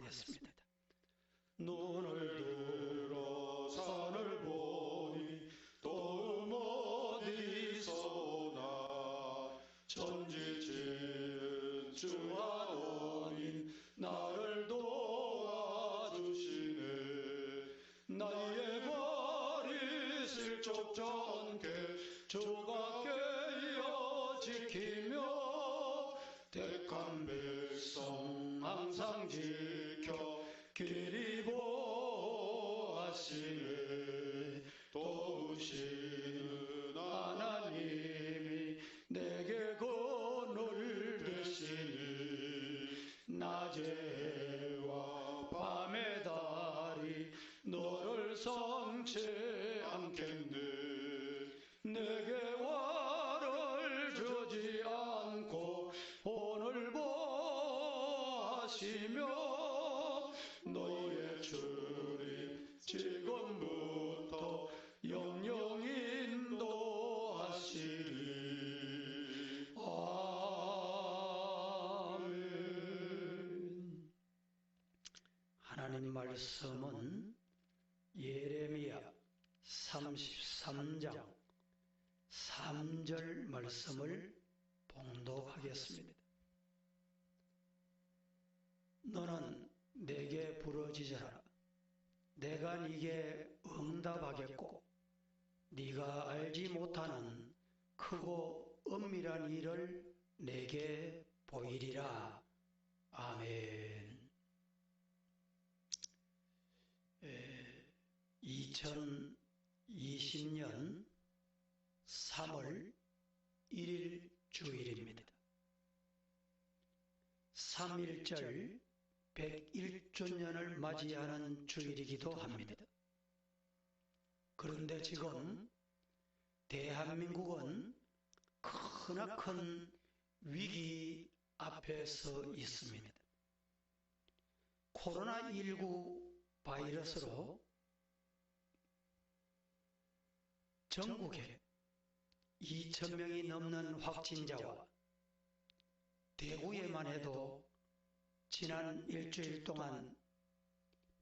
봉독하겠습니다. 눈을 들어 산을 보니 도움 어디서나 천지지은 주 하나님 나를 도와주시네. 나의 발이 슬쩍지 않게 조각되어 지키며 택한 백성 항상 지켜 길이 보하시네. 도우시는 하나님이 내게 그늘 되시니 낮에와 밤의 달이 너를 성치 않겠네. 내게 화를 주지 않고 오늘 보하시며 너의 주님 지금부터 영영 인도하시리. 아멘. 하나님 말씀은 예레미야 33장 3절 말씀을 봉독하겠습니다. 너는 내게 부르짖어라. 내가 네게 응답하겠고 네가 알지 못하는 크고 엄밀한 일을 내게 보이리라. 아멘. 2020년 3월 1일 주일입니다. 3.1절 101주년을 맞이하는 주일이기도 합니다. 그런데 지금 대한민국은 크나큰 위기 앞에 서 있습니다. 코로나19 바이러스로 전국에 2,000명이 넘는 확진자와 대구에만 해도 지난 일주일 동안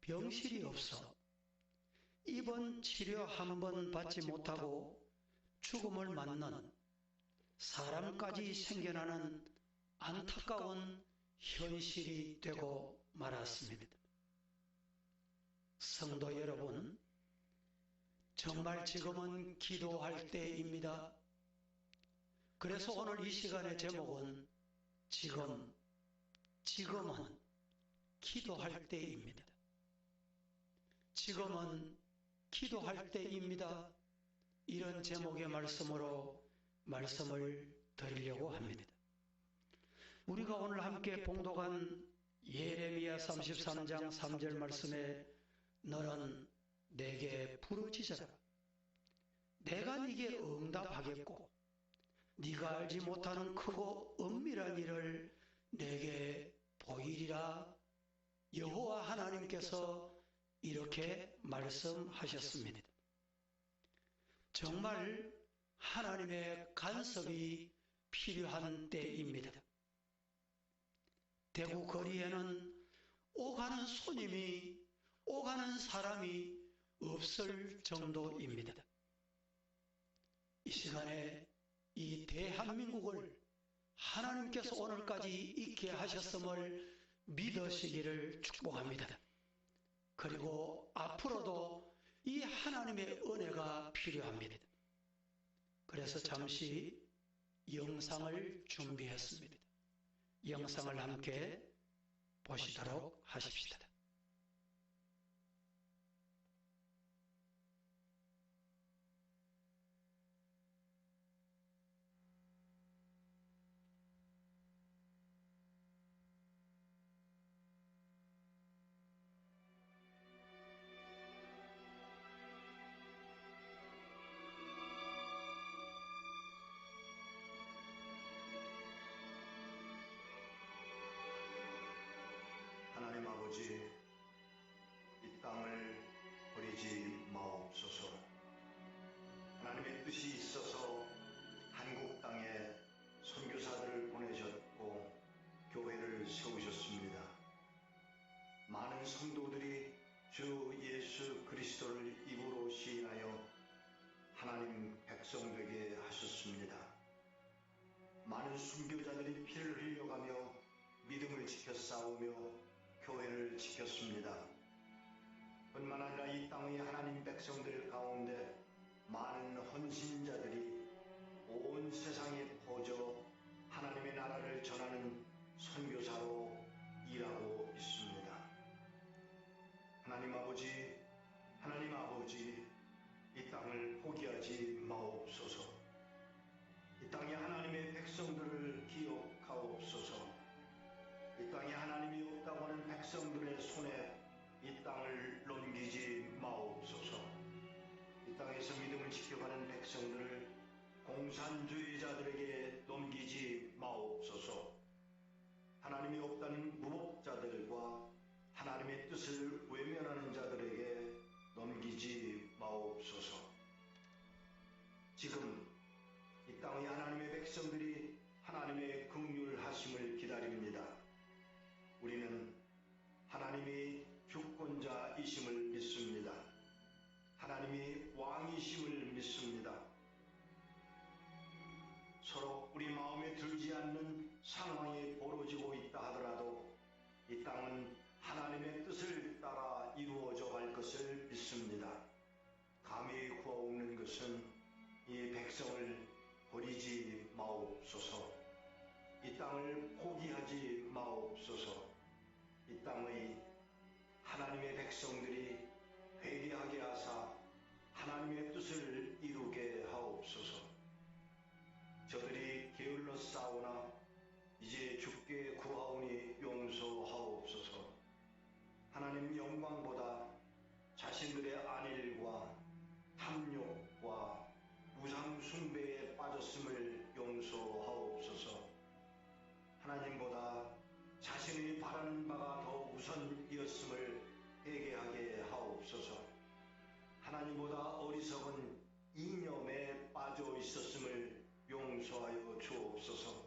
병실이 없어 입원 치료 한 번 받지 못하고 죽음을 맞는 사람까지 생겨나는 안타까운 현실이 되고 말았습니다. 성도 여러분, 정말 지금은 기도할 때입니다. 그래서 오늘 이 시간의 제목은 지금은 기도할 때입니다. 지금은 기도할 때입니다. 이런 제목의 말씀으로 말씀을 드리려고 합니다. 우리가 오늘 함께 봉독한 예레미야 33장 3절 말씀에 너는 내게 부르짖어라. 내가 네게 응답하겠고 네가 알지 못하는 크고 엄밀한 일을 내게 보이리라. 여호와 하나님께서 이렇게 말씀하셨습니다. 정말 하나님의 간섭이 필요한 때입니다. 대구 거리에는 오가는 손님이 오가는 사람이 없을 정도입니다. 이 시간에 이 대한민국을 하나님께서 오늘까지 있게 하셨음을 믿으시기를 축복합니다. 그리고 앞으로도 이 하나님의 은혜가 필요합니다. 그래서 잠시 영상을 준비했습니다. 영상을 함께 보시도록 하십시다. 하나님 아버지, 이 땅을 버리지 마옵소서. 하나님의 뜻이 있어서 한국 땅에 선교사들을 보내셨고 교회를 세우셨습니다. 많은 순교자들이 피를 흘려가며 믿음을 지켜 싸우며 교회를 지켰습니다. 뿐만 아니라 이 땅의 하나님 백성들 가운데 많은 헌신자들이 온 세상에 퍼져 하나님의 나라를 전하는 선교사로 일하고 있습니다. 하나님 아버지, 이 땅을 포기하지 마옵소서. 이 땅에 하나님의 백성들을 기억하옵소서. 이 땅에 하나님이 없다고 하는 백성들의 손에 이 땅을 넘기지 마옵소서. 이 땅에서 믿음을 지켜가는 백성들을 공산주의자들에게 넘기지 마옵소서. 하나님이 없다는 무법자들과 하나님의 뜻을 외면하는 자들에게 넘기지 마옵소서. 지금 이 땅의 하나님의 백성들이 하나님의 긍휼하심을 기다립니다. 우리는 하나님이 주권자이심을 믿습니다. 하나님이 왕이심을 믿습니다. 서로 우리 마음에 들지 않는 상황이 벌어지고 있다 하더라도 이 땅은 하나님의 뜻을 따라 이루어져 갈 것을 믿습니다. 감히 구하옵는 것은 이 백성을 버리지 마옵소서. 이 땅을 포기하지 마옵소서. 이 땅의 하나님의 백성들이 회개하게 하사 하나님의 뜻을 이루게 하옵소서. 저들이 게을러 싸우나 이제 주께 구하오니 용서하옵소서. 하나님 영광보다 자신들의 안일과 탐욕과 우상 숭배에 빠졌음을 용서하옵소서. 하나님보다 자신이 바라는 바가 더 우선이었음을 회개하게 하옵소서. 하나님보다 어리석은 이념에 빠져 있었음을 용서하여 주옵소서.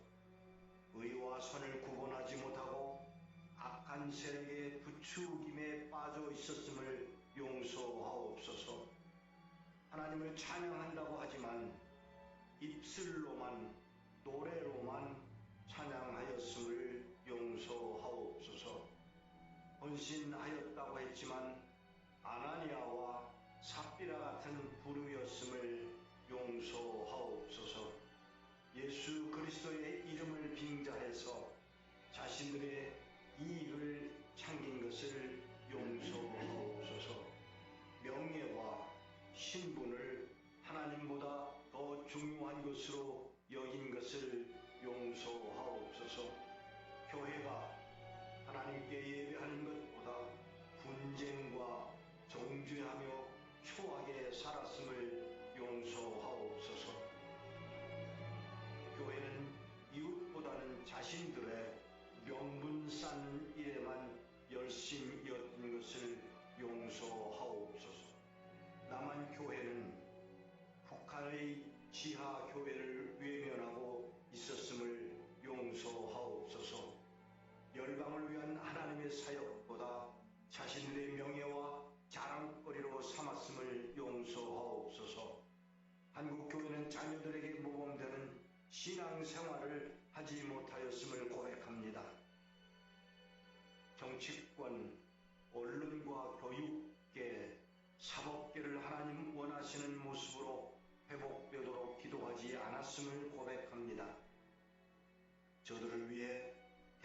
의와 선을 구분하지 못하고 악한 세력의 부추김에 빠져 있었음을 용서하옵소서. 하나님을 찬양한다고 하지만 입술로만 노래로만 찬양하였음을 용서하옵소서. 헌신하였다고 했지만 아나니아와 삽비라 같은 부류였음을 용서하옵소서. 예수 그리스도의 이름을 빙자해서 자신들의 이익을 챙긴 것을 용서하옵소서. 명예와 신분을 하나님보다 더 중요한 것으로 여긴 것을 용서하옵소서. 교회가 하나님께 예배하는 것보다 분쟁과 정죄하며 추하게 살았음을 용서하옵소서. 교회는 이웃보다는 자신들의 명분 쌓는 일에만 열심이었던 것을 용서하옵소서. 남한교회는 북한의 지하교회를 외면하고 있었음을 용서하옵소서. 열방을 위한 하나님의 사역보다 자신들의 명예와 자랑거리로 삼았음을 용서하옵소서. 한국교회는 자녀들에게 모범되는 신앙생활을 하지 못하였음을 고백합니다. 정치권, 언론과 교육계, 사법계를 하나님 원하시는 모습으로 회복되도록 기도하지 않았음을 고백합니다. 저들을 위해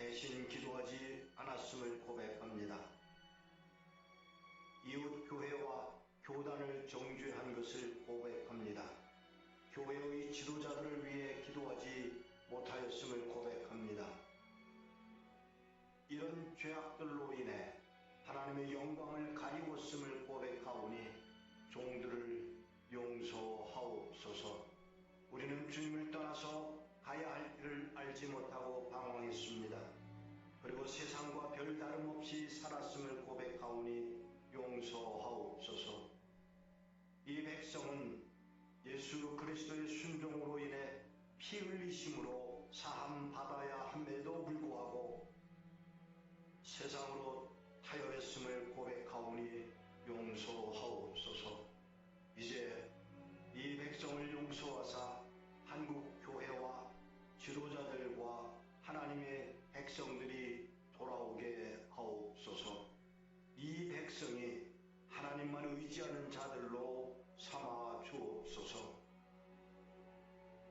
대신 기도하지 않았음을 고백합니다. 이웃교회와 교단을 정죄한 것을 고백합니다. 교회의 지도자들을 위해 기도하지 못하였음을 고백합니다. 이런 죄악들로 인해 하나님의 영광을 가리웠음을 고백하오니 종들을 용서하옵소서. 우리는 주님을 떠나서 가야 할 길을 알지 못하고 방황했습니다. 그리고 세상과 별 다름없이 살았음을 고백하오니 용서하옵소서. 이 백성은 예수 그리스도의 순종으로 인해 피 흘리심으로 사함 받아야 함에도 불구하고 세상으로 타협했음을 고백하오니 용서하옵소서. 이제 이 백성을 용서하사 한국 교회와 지도자들 하나님의 백성들이 돌아오게 하옵소서. 이 백성이 하나님만 의지하는 자들로 삼아 주옵소서.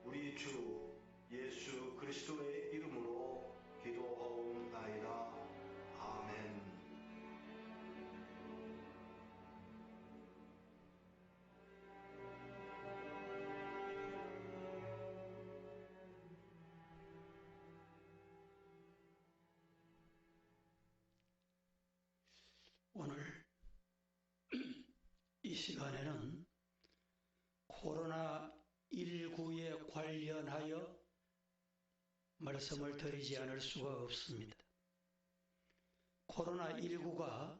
우리 주 예수 그리스도의 이름으로 기도하옵나이다. 아멘. 오늘 이 시간에는 코로나19에 관련하여 말씀을 드리지 않을 수가 없습니다. 코로나19가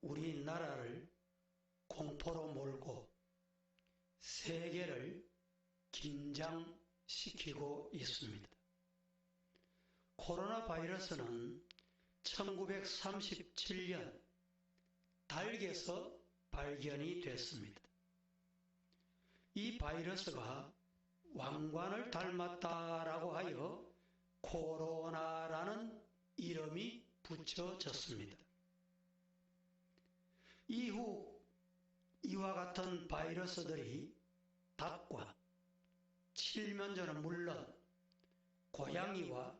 우리나라를 공포로 몰고 세계를 긴장시키고 있습니다. 코로나 바이러스는 1937년 닭에서 발견이 됐습니다. 이 바이러스가 왕관을 닮았다라고 하여 코로나라는 이름이 붙여졌습니다. 이후 이와 같은 바이러스들이 닭과 칠면조는 물론 고양이와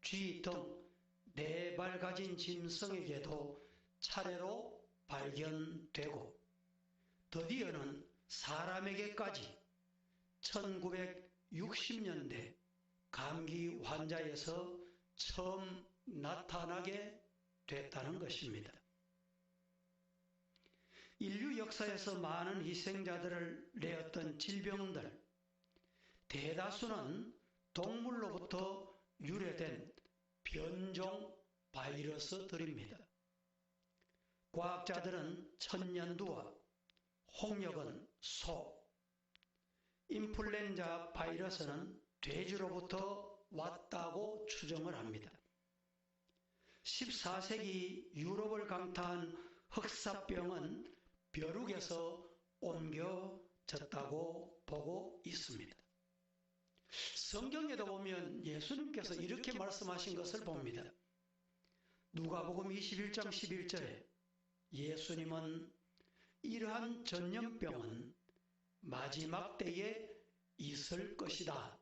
쥐 등 4발 가진 짐승에게도 차례로 발견되고 드디어는 사람에게까지 1960년대 감기 환자에서 처음 나타나게 됐다는 것입니다. 인류 역사에서 많은 희생자들을 내었던 질병들, 대다수는 동물로부터 유래된 변종 바이러스들입니다. 과학자들은 천년두와 홍역은 소, 인플루엔자 바이러스는 돼지로부터 왔다고 추정을 합니다. 14세기 유럽을 강타한 흑사병은 벼룩에서 옮겨졌다고 보고 있습니다. 성경에도 보면 예수님께서 이렇게 말씀하신 것을 봅니다. 누가복음 21장 11절에 예수님은 이러한 전염병은 마지막 때에 있을 것이다,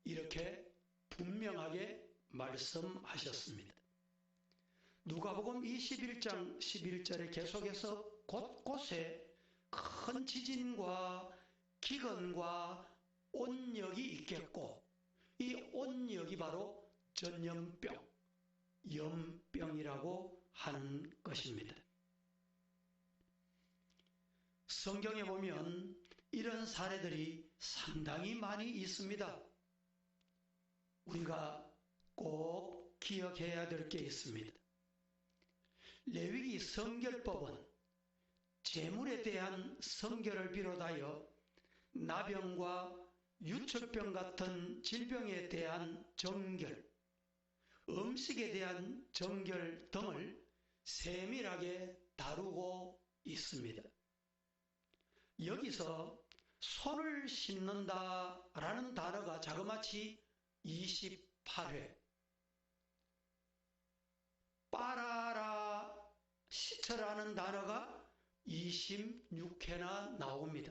이렇게 분명하게 말씀하셨습니다. 누가복음 21장 11절에 계속해서 곳곳에 큰 지진과 기근과 온역이 있겠고, 이 온역이 바로 전염병, 염병이라고 하는 것입니다. 성경에 보면 이런 사례들이 상당히 많이 있습니다. 우리가 꼭 기억해야 될 게 있습니다. 레위기 성결법은 재물에 대한 성결을 비롯하여 나병과 유초병 같은 질병에 대한 정결, 음식에 대한 정결 등을 세밀하게 다루고 있습니다. 여기서 손을 씻는다라는 단어가 자그마치 28회, 빨아라 씻으라는 단어가 26회나 나옵니다.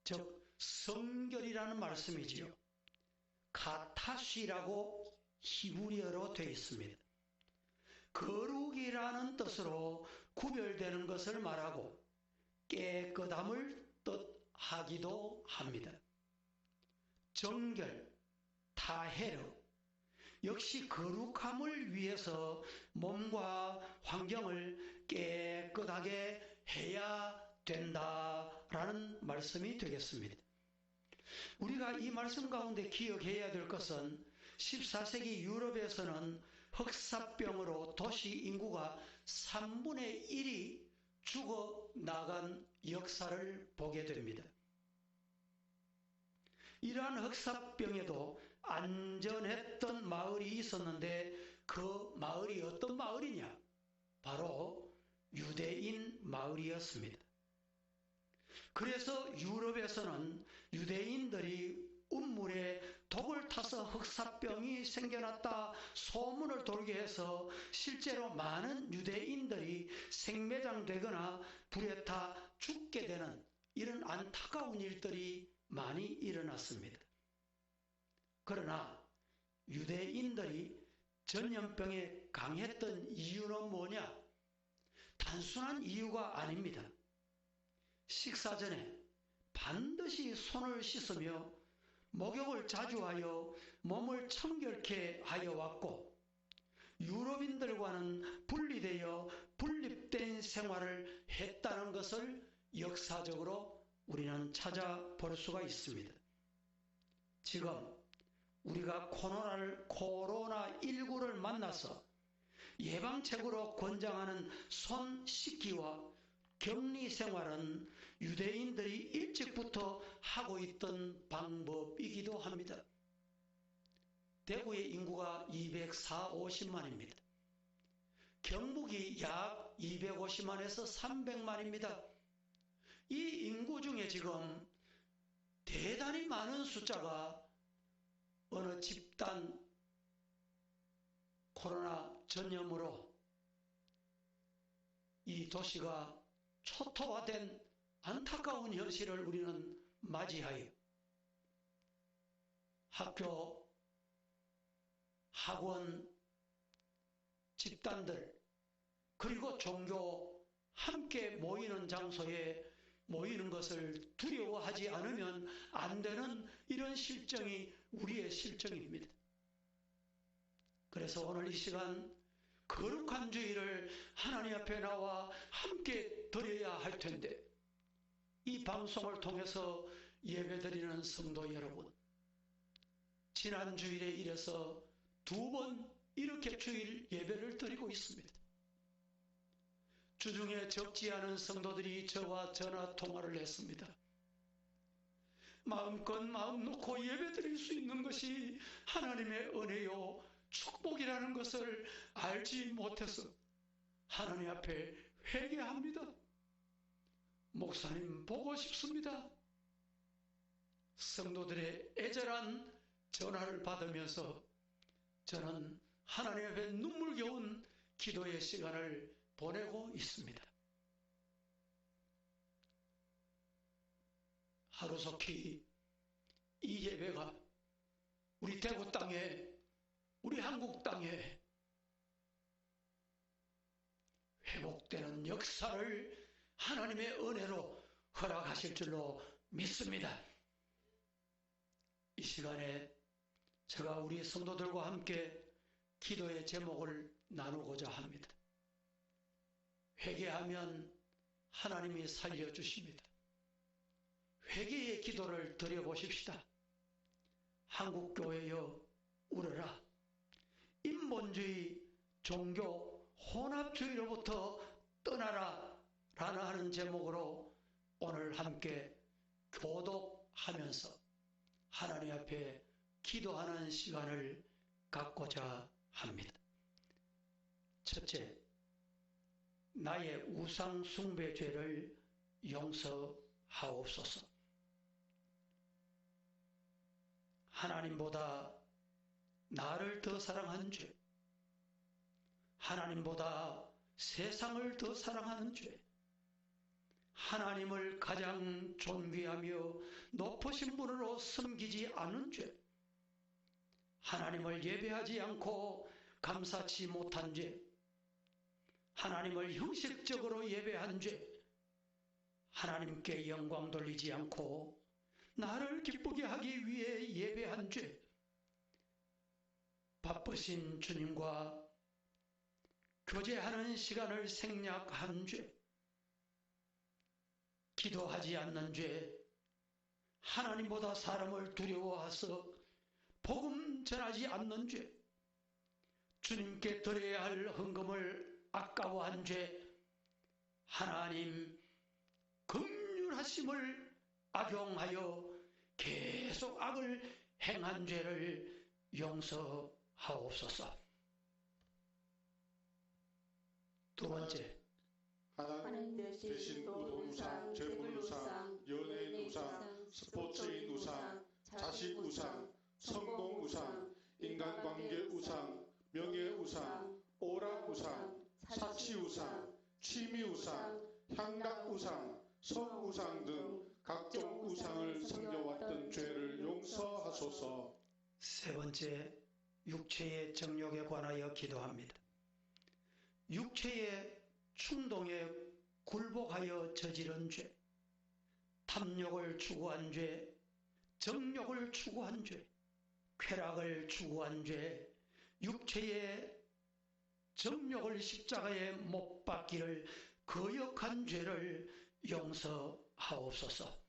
즉 성결이라는 말씀이지요. 카타시라고 히브리어로 되어 있습니다. 거룩이라는 뜻으로 구별되는 것을 말하고 깨끗함을 뜻하기도 합니다. 정결, 타헤르, 역시 거룩함을 위해서 몸과 환경을 깨끗하게 해야 된다라는 말씀이 되겠습니다. 우리가 이 말씀 가운데 기억해야 될 것은 14세기 유럽에서는 흑사병으로 도시 인구가 3분의 1이 죽어나간 역사를 보게 됩니다. 이러한 흑사병에도 안전했던 마을이 있었는데 그 마을이 어떤 마을이냐? 바로 유대인 마을이었습니다. 그래서 유럽에서는 유대인들이 운물에 독을 타서 흑사병이 생겨났다 소문을 돌게 해서 실제로 많은 유대인들이 생매장되거나 불에 타 죽게 되는 이런 안타까운 일들이 많이 일어났습니다. 그러나 유대인들이 전염병에 강했던 이유는 뭐냐? 단순한 이유가 아닙니다. 식사 전에 반드시 손을 씻으며 목욕을 자주 하여 몸을 청결케 하여 왔고, 유럽인들과는 분리되어 분립된 생활을 했다는 것을 역사적으로 우리는 찾아볼 수가 있습니다. 지금 우리가 코로나19를 만나서 예방책으로 권장하는 손 씻기와 격리 생활은 유대인들이 일찍부터 하고 있던 방법이기도 합니다. 대구의 인구가 240~50만입니다. 경북이 약 250만에서 300만입니다. 이 인구 중에 지금 대단히 많은 숫자가 어느 집단 코로나 전염으로 이 도시가 초토화된 안타까운 현실을 우리는 맞이하여 학교, 학원, 집단들, 그리고 종교 함께 모이는 장소에 모이는 것을 두려워하지 않으면 안 되는 이런 실정이 우리의 실정입니다. 그래서 오늘 이 시간 거룩한 주일을 하나님 앞에 나와 함께 드려야 할 텐데, 이 방송을 통해서 예배드리는 성도 여러분, 지난 주일에 이래서 2번 이렇게 주일 예배를 드리고 있습니다. 주중에 적지 않은 성도들이 저와 전화 통화를 했습니다. 마음껏 마음 놓고 예배드릴 수 있는 것이 하나님의 은혜요 축복이라는 것을 알지 못해서 하나님 앞에 회개합니다. 목사님 보고 싶습니다. 성도들의 애절한 전화를 받으면서 저는 하나님 앞에 눈물겨운 기도의 시간을 보내고 있습니다. 하루속히 이 예배가 우리 대구 땅에, 우리 한국 땅에 회복되는 역사를 하나님의 은혜로 허락하실 줄로 믿습니다. 이 시간에 제가 우리 성도들과 함께 기도의 제목을 나누고자 합니다. 회개하면 하나님이 살려주십니다. 회개의 기도를 드려보십시다. 한국교회여 울어라. 인본주의, 종교, 혼합주의로부터 떠나라 라는 하는 제목으로 오늘 함께 교독하면서 하나님 앞에 기도하는 시간을 갖고자 합니다. 첫째, 나의 우상 숭배 죄를 용서하옵소서. 하나님보다 나를 더 사랑한 죄, 하나님보다 세상을 더 사랑하는 죄, 하나님을 가장 존귀하며 높으신 분으로 섬기지 않은 죄, 하나님을 예배하지 않고 감사치 못한 죄, 하나님을 형식적으로 예배한 죄, 하나님께 영광 돌리지 않고 나를 기쁘게 하기 위해 예배한 죄, 바쁘신 주님과 교제하는 시간을 생략한 죄, 기도하지 않는 죄, 하나님보다 사람을 두려워해서 복음 전하지 않는 죄, 주님께 드려야 할 헌금을 아까워한 죄, 하나님 긍휼하심을 악용하여 계속 악을 행한 죄를 용서하옵소서. 두 번째, 하나님 대신 우상, 재물 우상, 연예인 우상, 스포츠인 우상, 자식 우상, 성공 우상, 인간관계 우상, 명예 우상, 오락 우상, 사치 우상, 취미 우상, 향락 우상, 성 우상 등 각종 우상을 섬겨왔던 죄를 용서하소서. 세 번째, 육체의 정욕에 관하여 기도합니다. 육체의 충동에 굴복하여 저지른 죄, 탐욕을 추구한 죄, 정욕을 추구한 죄, 쾌락을 추구한 죄, 육체의 정욕을 십자가에 못 박기를 거역한 죄를 용서하옵소서.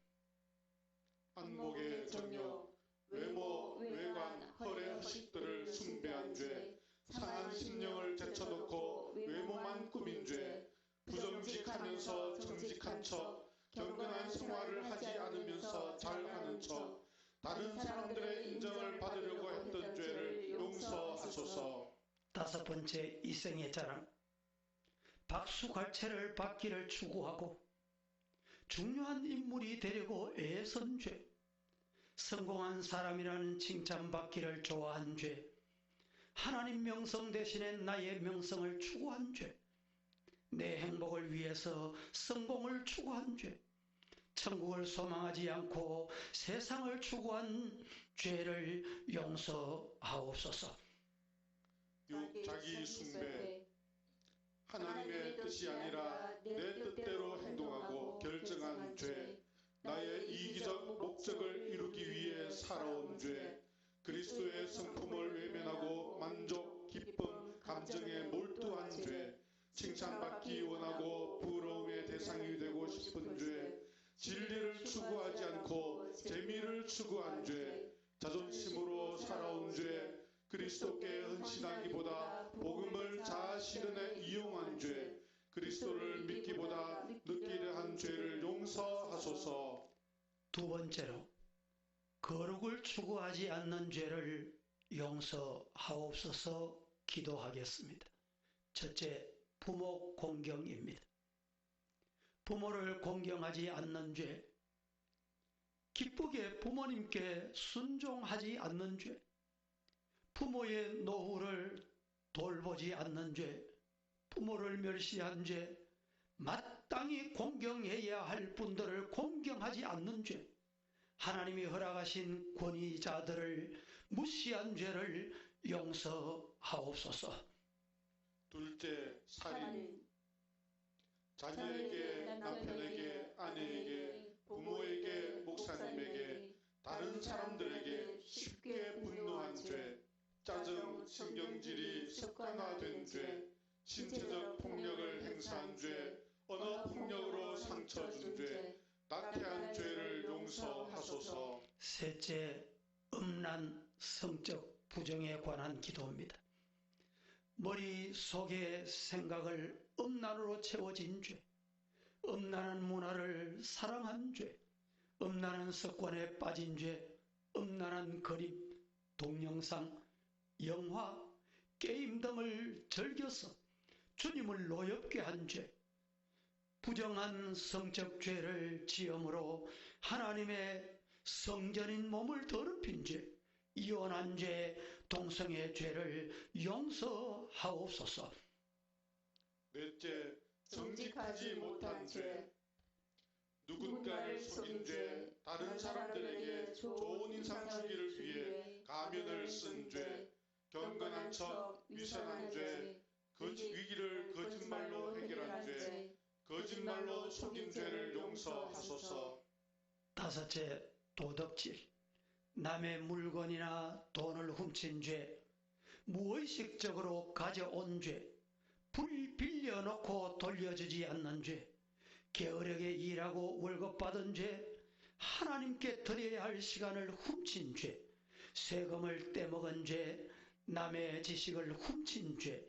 안목의 정욕, 외모, 외관, 허례, 허식들을 숭배한 죄, 상한 심령을 제쳐놓고 외모만 꾸민 죄, 부정직하면서 정직한 척, 경건한 생활을 하지 않으면서 잘하는 척, 다른 사람들의 인정을 받으려고 했던 죄를 용서하소서. 다섯 번째, 이생의 자랑. 박수갈채를 받기를 추구하고 중요한 인물이 되려고 애선 죄, 성공한 사람이라는 칭찬받기를 좋아한 죄, 하나님 명성 대신에 나의 명성을 추구한 죄, 내 행복을 위해서 성공을 추구한 죄, 천국을 소망하지 않고 세상을 추구한 죄를 용서하옵소서. 6. 자기 숭배, 하나님의 뜻이 아니라 내 뜻대로 행동하고 결정한 죄, 나의 이기적 목적을 이루기 위해 살아온 죄, 그리스도의 성품을 외면하고 만족, 기쁨, 감정에 몰두한 죄, 칭찬받기 원하고 부러움의 대상이 되고 싶은 죄, 진리를 추구하지 않고 재미를 추구한 죄, 자존심으로 살아온 죄, 그리스도께 헌신하기보다 복음을 자아실현에 이용한 죄, 그리스도를 믿기보다 느끼려 한 죄를 용서하소서. 두 번째로, 거룩을 추구하지 않는 죄를 용서하옵소서 기도하겠습니다. 첫째, 부모 공경입니다. 부모를 공경하지 않는 죄, 기쁘게 부모님께 순종하지 않는 죄, 부모의 노후를 돌보지 않는 죄, 부모를 멸시한 죄, 마땅히 공경해야 할 분들을 공경하지 않는 죄, 하나님이 허락하신 권위자들을 무시한 죄를 용서하옵소서. 둘째, 살인. 자녀에게, 남편에게, 아내에게, 부모에게, 목사님에게, 다른 사람들에게 쉽게 분노한 죄, 짜증, 신경질이 습관화된 죄, 신체적 폭력을 행사한 죄, 언어 폭력으로 상처 준 죄, 나태한 죄를 용서하소서. 셋째, 음란 성적 부정에 관한 기도입니다. 머릿속의 생각을 음란으로 채워진 죄, 음란한 문화를 사랑한 죄, 음란한 습관에 빠진 죄, 음란한 그림, 동영상, 영화, 게임 등을 즐겨서 주님을 노엽게 한 죄, 부정한 성적 죄를 지음으로 하나님의 성전인 몸을 더럽힌 죄, 이혼한 죄, 동성애 죄를 용서하옵소서. 넷째, 정직하지 못한 죄, 누군가를 속인 죄, 다른 사람들에게 좋은 인상 주기를 위해 가면을 쓴 죄, 경건한 척 위선한 죄, 위기를 거짓말로 해결한 죄, 거짓말로 속인 죄를 용서하소서. 다섯째, 도덕질. 남의 물건이나 돈을 훔친 죄, 무의식적으로 가져온 죄, 빌려놓고 돌려주지 않는 죄, 게으르게 일하고 월급 받은 죄, 하나님께 드려야 할 시간을 훔친 죄, 세금을 떼먹은 죄, 남의 지식을 훔친 죄,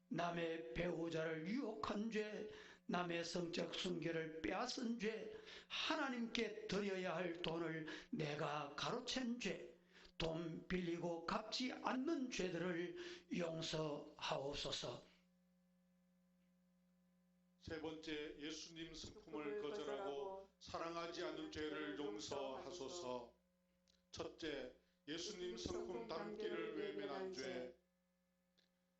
남의 배우자를 유혹한 죄, 남의 성적 순결을 빼앗은 죄, 하나님께 드려야 할 돈을 내가 가로챈 죄, 돈 빌리고 갚지 않는 죄들을 용서하옵소서. 세 번째, 예수님 성품을 거절하고 사랑하지 않는 죄를 용서하소서. 첫째, 예수님 성품 담기를 외면한 죄.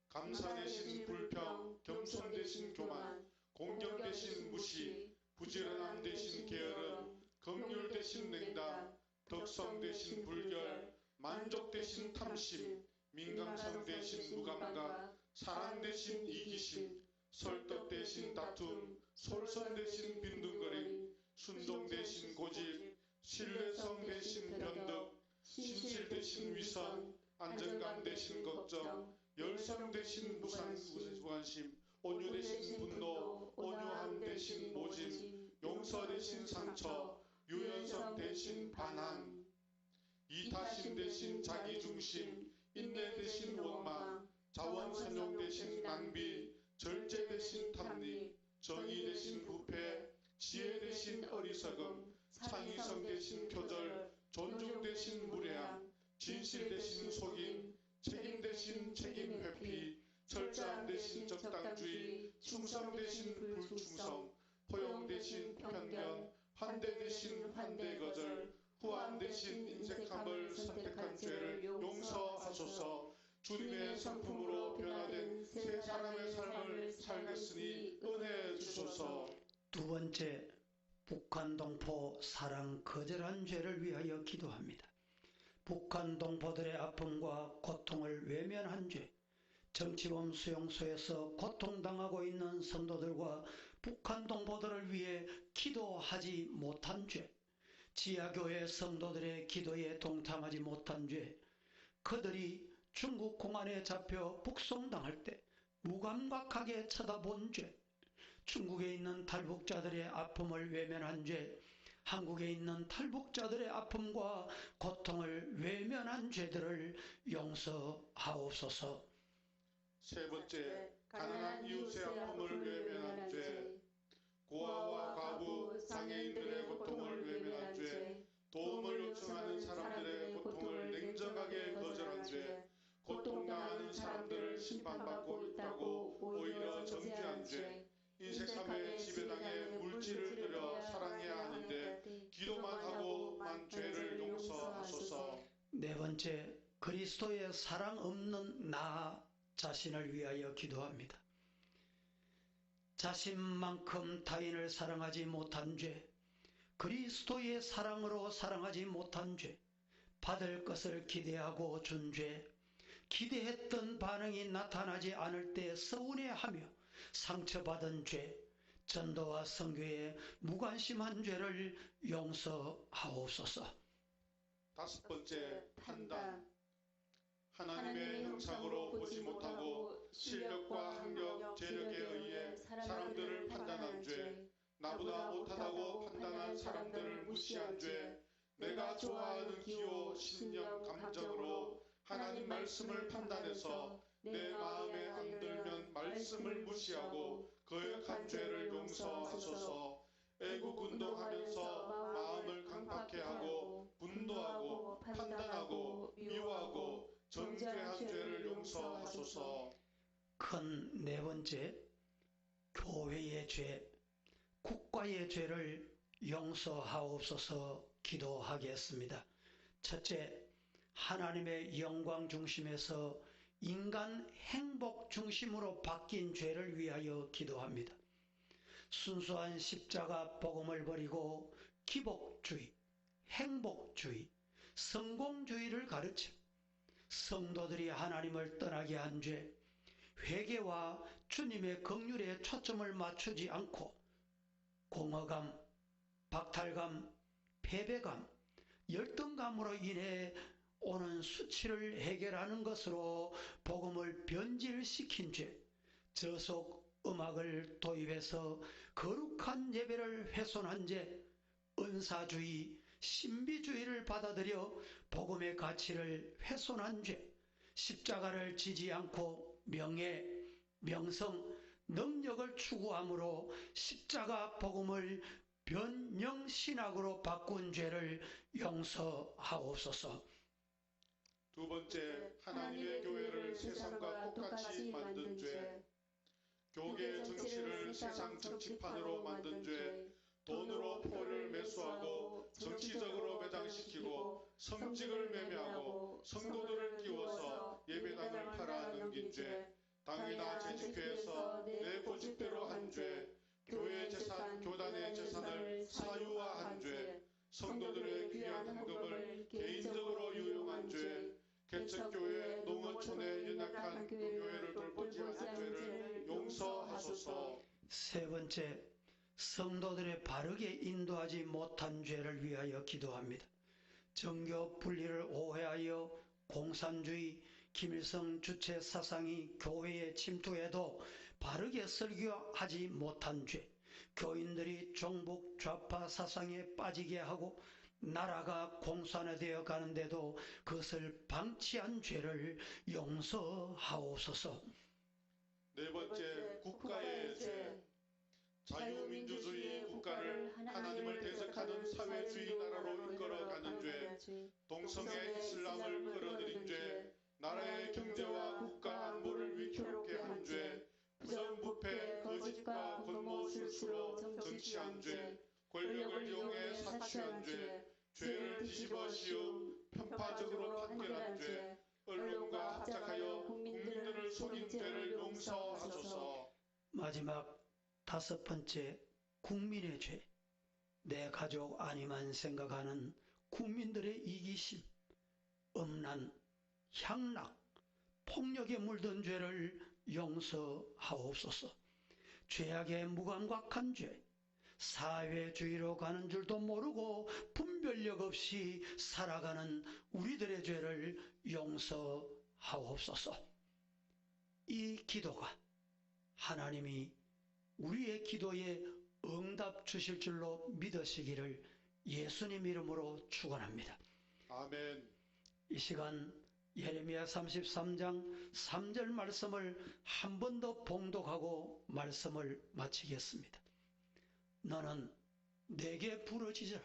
감사 대신 불평, 겸손 대신 교만, 공경 대신 무시, 부지런함 대신 게으름, 긍휼 대신 냉담, 덕성 대신 불결, 만족 대신 탐심, 민감성 대신 무감각, 사랑 대신 이기심, 설득 대신 다툼, 솔선 대신 빈둥거림, 순종 대신 고집, 신뢰성 대신 변덕, 신실 대신 위선, 안정감 대신 걱정, 열성 대신 무관심, 온유 대신 분노, 온유함 대신 모진, 용서 대신 상처, 유연성 대신 반항, 이타심 대신 자기중심, 인내 대신 원망, 자원선용 대신 낭비, 절제 대신 탐닉, 정의 대신 부패, 지혜 대신 어리석음, 창의성 대신 표절, 존중 대신 무례함, 진실 대신 속임, 책임 대신 책임 회피, 철저함 대신 적당주의, 충성 대신 불충성, 포용 대신 편견, 환대 대신 환대 거절, 후함 대신 인색함을 선택한 죄를 용서하소서. 주님의 성품으로 변화된 새 사람의 삶을 살겠으니 은혜 주소서. 두 번째, 북한 동포 사랑 거절한 죄를 위하여 기도합니다. 북한 동포들의 아픔과 고통을 외면한 죄, 정치범 수용소에서 고통당하고 있는 성도들과 북한 동포들을 위해 기도하지 못한 죄, 지하교회 성도들의 기도에 동참하지 못한 죄, 그들이 중국 공안에 잡혀 북송당할 때 무감각하게 쳐다본 죄, 중국에 있는 탈북자들의 아픔을 외면한 죄, 한국에 있는 탈북자들의 아픔과 고통을 외면한 죄들을 용서하옵소서. 세 번째, 가난한 이웃의 아픔을 외면한 죄. 고아와 과부, 장애인들의 고통을 외면한 죄. 도움을 요청하는 사람들의 고통을 냉정하게 거절한 죄. 고통당하는 사람들을 심판받고 있다고 오히려 정죄한 죄. 인색함에 지배당해 물질을 들여 사랑해야 하는데 기도만 하고만 죄를 용서하소서. 네 번째, 그리스도의 사랑 없는 나 자신을 위하여 기도합니다. 자신만큼 타인을 사랑하지 못한 죄, 그리스도의 사랑으로 사랑하지 못한 죄, 받을 것을 기대하고 준 죄, 기대했던 반응이 나타나지 않을 때 서운해하며 상처받은 죄, 전도와 선교에 무관심한 죄를 용서하옵소서. 다섯 번째, 판단. 하나님의 형상으로 보지 못하고 실력과 학력, 재력에 의해 사람들을 판단한 죄, 나보다 못하다고 판단한 사람들을 무시한 죄, 내가 좋아하는 기호, 신념, 감정으로 하나님 말씀을 판단해서 내 마음에 안 들면 말씀을 무시하고 거역한 죄를 용서하소서. 애국운동하면서 마음을 강팍해 하고 분노하고 판단하고 미워하고 정죄한 죄를 용서하소서. 큰 네 번째, 교회의 죄, 국가의 죄를 용서하옵소서 기도하겠습니다. 첫째, 하나님의 영광 중심에서 인간 행복 중심으로 바뀐 죄를 위하여 기도합니다. 순수한 십자가 복음을 버리고 기복주의, 행복주의, 성공주의를 가르쳐 성도들이 하나님을 떠나게 한 죄, 회개와 주님의 긍휼에 초점을 맞추지 않고 공허감, 박탈감, 패배감, 열등감으로 인해 오는 수치를 해결하는 것으로 복음을 변질시킨 죄, 저속 음악을 도입해서 거룩한 예배를 훼손한 죄, 은사주의, 신비주의를 받아들여 복음의 가치를 훼손한 죄, 십자가를 지지 않고 명예, 명성, 능력을 추구함으로 십자가 복음을 변형신학으로 바꾼 죄를 용서하옵소서. 두 번째, 하나님의 교회를 세상과 똑같이 만든 죄, 교계 정치를 세상 정치판으로 만든 죄, 돈으로 포를 매수하고 정치적으로 매장시키고 성직을 매매하고 성도들을 끼워서 예배당을 팔아 넘긴 죄, 당이나 재직회에서 내 고집대로 한 죄, 교회 재산, 교단의 재산을 사유화한 죄, 성도들의 귀한 헌금을 개인적으로 유용한 죄, 개척교회, 농어촌의 연약한 그 교회를 돌보지 않은 죄를 용서하소서. 세 번째, 성도들의 바르게 인도하지 못한 죄를 위하여 기도합니다. 정교 분리를 오해하여 공산주의, 김일성 주체 사상이 교회에 침투해도 바르게 설교하지 못한 죄, 교인들이 종북 좌파 사상에 빠지게 하고 나라가 공산화되어 가는데도 그것을 방치한 죄를 용서하옵소서. 네 번째, 국가의 죄. 자유민주주의 국가를 하나님을 대적하는 사회주의 나라로 이끌어가는 죄, 동성애 이슬람을 끌어들인 죄, 나라의 경제와 국가 안보를 위태롭게 한 죄, 부정부패, 거짓과 권모술수로 정치한 죄, 권력을 이용해 사취한 죄, 죄를 뒤집어 씌움, 편파적으로 판결한 죄, 언론과 합작하여 국민들을 속인 죄를 용서하소서. 마지막 다섯 번째, 국민의 죄. 내 가족 아니만 생각하는 국민들의 이기심, 음란, 향락, 폭력에 물든 죄를 용서하옵소서. 죄악에 무감각한 죄, 사회주의로 가는 줄도 모르고 분별력 없이 살아가는 우리들의 죄를 용서하옵소서. 이 기도가 하나님이 우리의 기도에 응답 주실 줄로 믿으시기를 예수님 이름으로 축원합니다. 아멘. 이 시간 예레미야 33장 3절 말씀을 한 번 더 봉독하고 말씀을 마치겠습니다. 너는 내게 부르짖으라.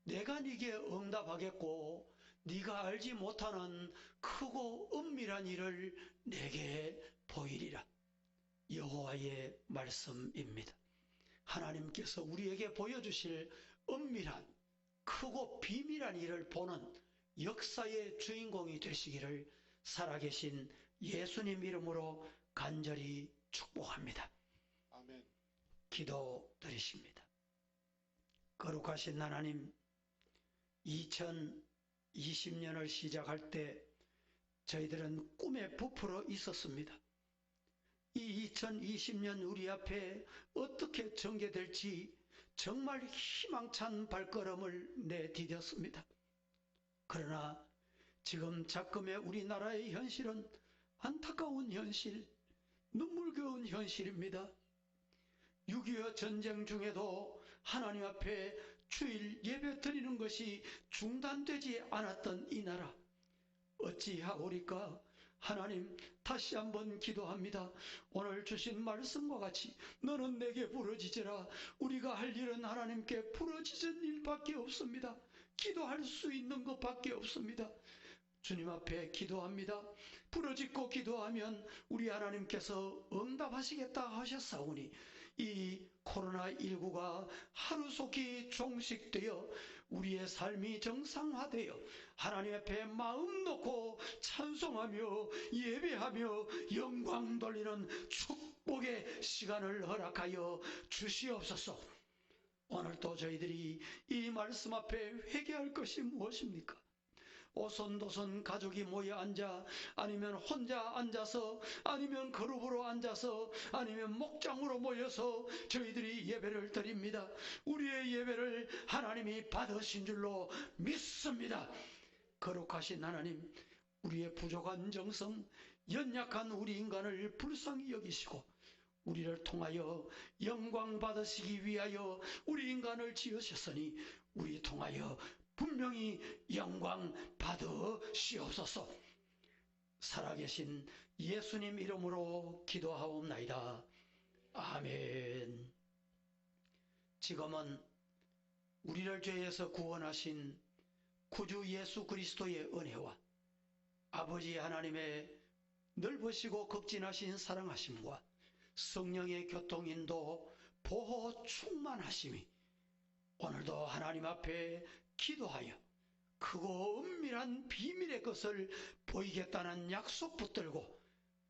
내가 네게 응답하겠고 네가 알지 못하는 크고 은밀한 일을 내게 보이리라. 여호와의 말씀입니다. 하나님께서 우리에게 보여주실 은밀한 크고 비밀한 일을 보는 역사의 주인공이 되시기를 살아계신 예수님 이름으로 간절히 축복합니다. 아멘. 기도드리십니다. 거룩하신 하나님, 2020년을 시작할 때 저희들은 꿈에 부풀어 있었습니다. 이 2020년 우리 앞에 어떻게 전개될지 정말 희망찬 발걸음을 내디뎠습니다. 그러나 지금 작금의 우리나라의 현실은 안타까운 현실, 눈물겨운 현실입니다. 6.25 전쟁 중에도 하나님 앞에 주일 예배 드리는 것이 중단되지 않았던 이 나라, 어찌하오리까? 하나님, 다시 한번 기도합니다. 오늘 주신 말씀과 같이 너는 내게 부르짖으라. 우리가 할 일은 하나님께 부르짖은 일밖에 없습니다. 기도할 수 있는 것밖에 없습니다. 주님 앞에 기도합니다. 부르짖고 기도하면 우리 하나님께서 응답하시겠다 하셨사오니 이 코로나19가 하루속히 종식되어 우리의 삶이 정상화되어 하나님 앞에 마음 놓고 찬송하며 예배하며 영광 돌리는 축복의 시간을 허락하여 주시옵소서. 오늘도 저희들이 이 말씀 앞에 회개할 것이 무엇입니까? 오손도손 가족이 모여 앉아, 아니면 혼자 앉아서, 아니면 그룹으로 앉아서, 아니면 목장으로 모여서 저희들이 예배를 드립니다. 우리의 예배를 하나님이 받으신 줄로 믿습니다. 거룩하신 하나님, 우리의 부족한 정성, 연약한 우리 인간을 불쌍히 여기시고 우리를 통하여 영광 받으시기 위하여 우리 인간을 지으셨으니 우리 통하여 분명히 영광 받으시옵소서. 살아계신 예수님 이름으로 기도하옵나이다. 아멘. 지금은 우리를 죄에서 구원하신 구주 예수 그리스도의 은혜와 아버지 하나님의 넓으시고 극진하신 사랑하심과 성령의 교통인도 보호 충만하심이 오늘도 하나님 앞에 기도하여 크고 은밀한 비밀의 것을 보이겠다는 약속 붙들고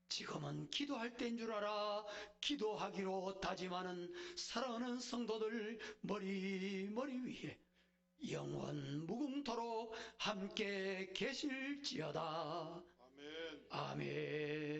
지금은 기도할 때인 줄 알아 기도하기로 다짐하는 사랑하는 성도들 머리 위에 영원 무궁토록 함께 계실지어다. 아멘. 아멘.